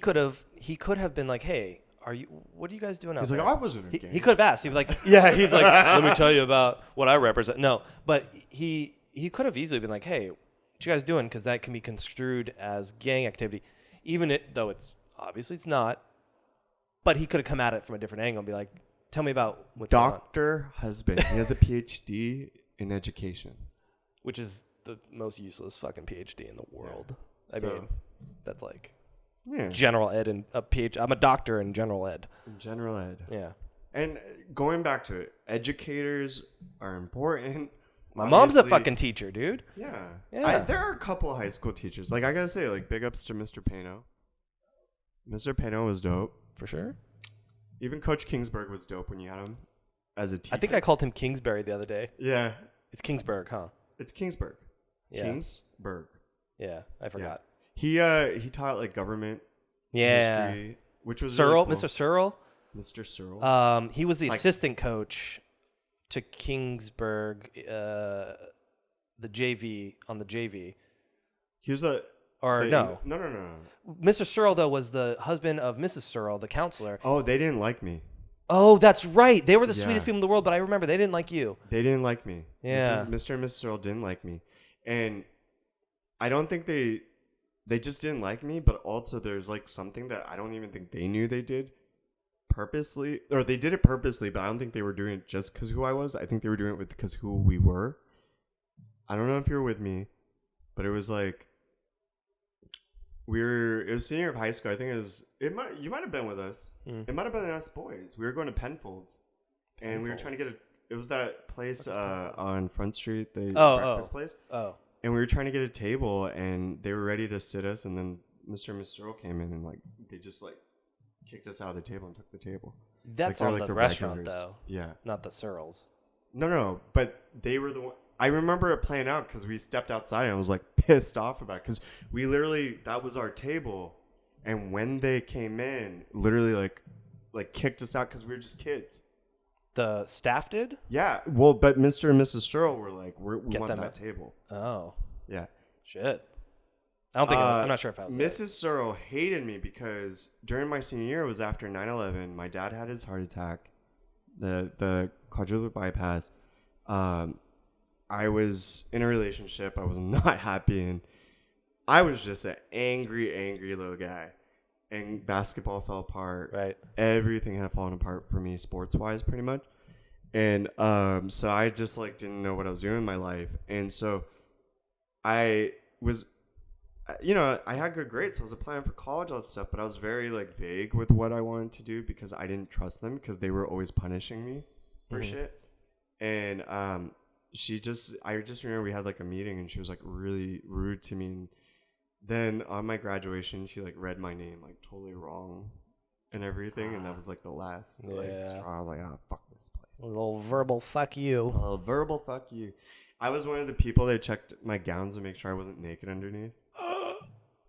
could have been like, hey, what are you guys doing out He's there? like, I wasn't a gang. He could have asked. He was like, yeah, he's like, let me tell you about what I represent. No, but he could have easily been like, hey, what you guys doing? Because that can be construed as gang activity, though it's obviously it's not. But he could have come at it from a different angle and be like, tell me about what Dr. Husband. He has a PhD in education. Which is the most useless fucking PhD in the world. Yeah. I mean, that's like Yeah. general ed and a PhD. I'm a doctor in general ed. General ed. Yeah. And going back to it, educators are important. My mom's a fucking teacher, dude. Yeah. Yeah. There are a couple high school teachers. Like, I gotta say, like, big ups to Mr. Pano. Mr. Pano was dope. For sure. Even Coach Kingsburg was dope when you had him as a teacher. I think I called him Kingsbury the other day. Yeah. It's Kingsburg, huh? It's Kingsburg. Yeah. Kingsburg. Yeah, I forgot. Yeah. He taught, like, government history, which was Searle, really cool. Mr. Searle. Mr. Searle. He was the assistant coach to Kingsburg, the JV, on the JV. He was the... No. No. Mr. Searle, though, was the husband of Mrs. Searle, the counselor. Oh, they didn't like me. Oh, that's right. They were the Yeah. sweetest people in the world, but I remember they didn't like you. They didn't like me. Yeah. Mr. and Mrs. Searle didn't like me. And I don't think they just didn't like me, but also there's like something that I don't even think they knew they did purposely. Or they did it purposely, but I don't think they were doing it just because who I was. I think they were doing it because who we were. I don't know if you were with me, but it was like, it was senior of high school. I think you might have been with us. It might have been us boys. We were going to Penfolds, and we were trying to get it was that place on Front Street, the breakfast place. Oh. And we were trying to get a table, and they were ready to sit us, and then Mr. and Mrs. Earl came in, and like they just like kicked us out of the table and took the table. That's like, on like the regulars. restaurant, though. Yeah. Not the Searles. No, but they were the one. I remember it playing out because we stepped outside and I was like pissed off about it because we literally, that was our table. And when they came in, literally like kicked us out because we were just kids. The staff did? Yeah. Well, but Mr. and Mrs. Searle were like, we want that table. Oh. Yeah. Shit. I don't think I'm not sure if I was Mrs. Searle hated me because during my senior year, it was after 9/11. My dad had his heart attack, the quadruple bypass. I was in a relationship. I was not happy, and I was just an angry little guy. And basketball fell apart. Right. Everything had fallen apart for me, sports-wise, pretty much. And so I just like didn't know what I was doing in my life. And so I was, I had good grades. So I was applying for college, all that stuff. But I was very like vague with what I wanted to do because I didn't trust them because they were always punishing me for shit. And I just remember we had like a meeting and she was like really rude to me. And then on my graduation, she like read my name like totally wrong and everything. And that was like the last like straw. I was like, oh, fuck this place. A little verbal fuck you. A little verbal fuck you. I was one of the people that checked my gowns to make sure I wasn't naked underneath.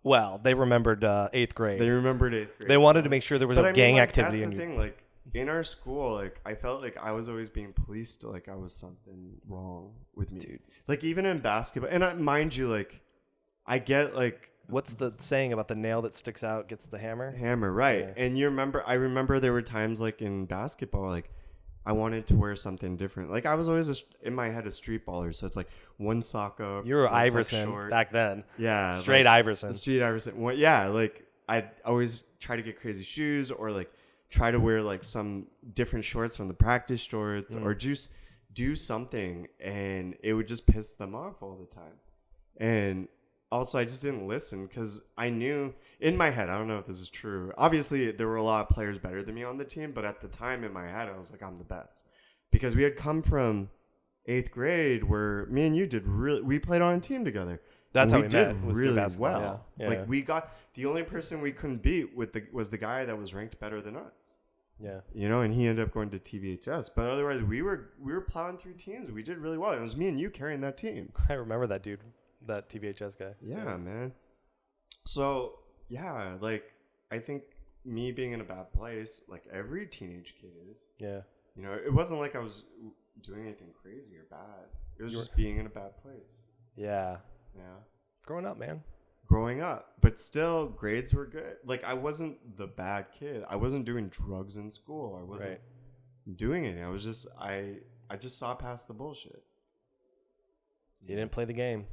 Well, they remembered 8th grade. They remembered 8th grade. They wanted to make sure there was no gang activity. That's the thing. Like in our school, like I felt like I was always being policed. Like I was something wrong with me, dude. Like even in basketball, and mind you, like I get like. What's the saying about the nail that sticks out gets the hammer? Hammer, right. Yeah. And I remember there were times like in basketball, like I wanted to wear something different. Like I was always in my head a street baller, so it's like one sock up. You were one sock Iverson short. back then. Yeah, Straight like, Iverson. Street Iverson. Well, yeah, like I'd always try to get crazy shoes or like try to wear like some different shorts from the practice shorts or just do something, and it would just piss them off all the time. And also, I just didn't listen because I knew in my head, I don't know if this is true. Obviously, there were a lot of players better than me on the team, but at the time in my head, I was like, I'm the best. Because we had come from 8th grade where me and you we played on a team together. That's how we did met. Was really basketball, well. Yeah. Like we got the only person we couldn't beat was the guy that was ranked better than us. Yeah. You know, and he ended up going to TVHS. But otherwise, we were plowing through teams. We did really well. It was me and you carrying that team. I remember that dude, that TVHS guy. Yeah, man. So, yeah, like, I think me being in a bad place, like every teenage kid is. Yeah. You know, it wasn't like I was doing anything crazy or bad. It was just being in a bad place. Yeah. Yeah. Growing up, man. Growing up. But still, grades were good. Like, I wasn't the bad kid. I wasn't doing drugs in school. I wasn't doing anything. I was just, I just saw past the bullshit. You didn't play the game.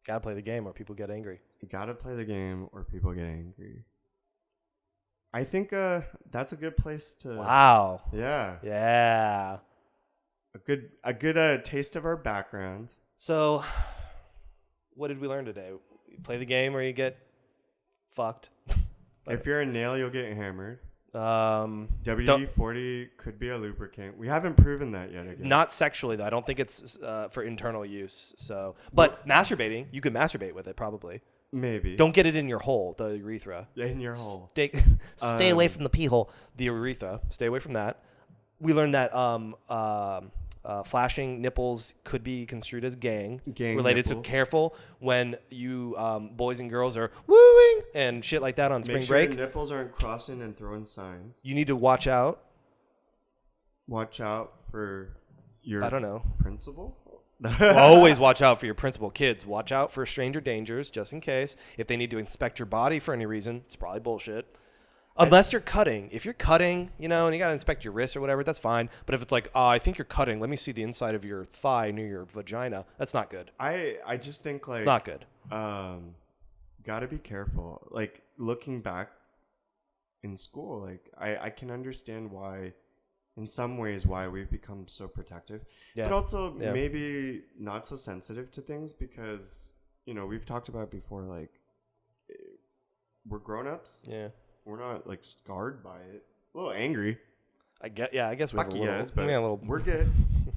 Gotta play the game or people get angry. You gotta play the game or people get angry. I think that's a good place to. Wow. Yeah. Yeah. A good taste of our background. So, what did we learn today? You play the game or you get fucked. If you're a nail, you'll get hammered. Don't- WD-40 could be a lubricant. We haven't proven that yet. I guess. Not sexually though. I don't think it's for internal use. So, but masturbating, you can masturbate with it probably. Maybe. Don't get it in your hole, the urethra. In your hole. Stay away from the pee hole, the urethra. Stay away from that. We learned that flashing nipples could be construed as gang related nipples. to careful when you boys and girls are wooing and shit like that on spring Make sure break. your nipples aren't crossing and throwing signs. You need to watch out. Watch out for your I don't know. principal. Always watch out for your principal. Kids, watch out for stranger dangers just in case. If they need to inspect your body for any reason, it's probably bullshit. Unless you're cutting. If you're cutting, you know, and you got to inspect your wrist or whatever, that's fine. But if it's like, oh, I think you're cutting, let me see the inside of your thigh near your vagina, that's not good. I just think like It's not good. Gotta be careful. Like looking back in school, like I can understand why in some ways why we've become so protective. Yeah. But also maybe not so sensitive to things because, you know, we've talked about it before, like we're grown-ups. Yeah. We're not like scarred by it. A little angry. I guess we have Fuck a you little, guys, but we have a little, we're good.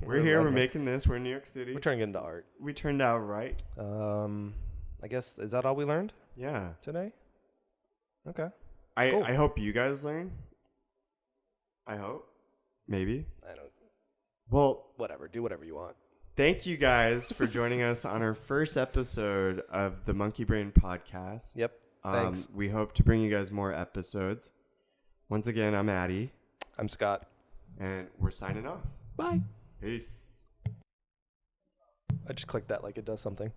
We're here. redneck. We're making this. We're in New York City. We're trying to get into art. We turned out right. I guess, is that all we learned Yeah. today? Okay. I Cool. I hope you guys learn. I hope. Maybe. I don't, Well, whatever. Do whatever you want. thank you guys for joining us on our first episode of the Monkey Brain podcast. Yep. Thanks. We hope to bring you guys more episodes. Once again, I'm Addy, I'm Scott. and we're signing off. Bye. Peace. I just clicked that like it does something.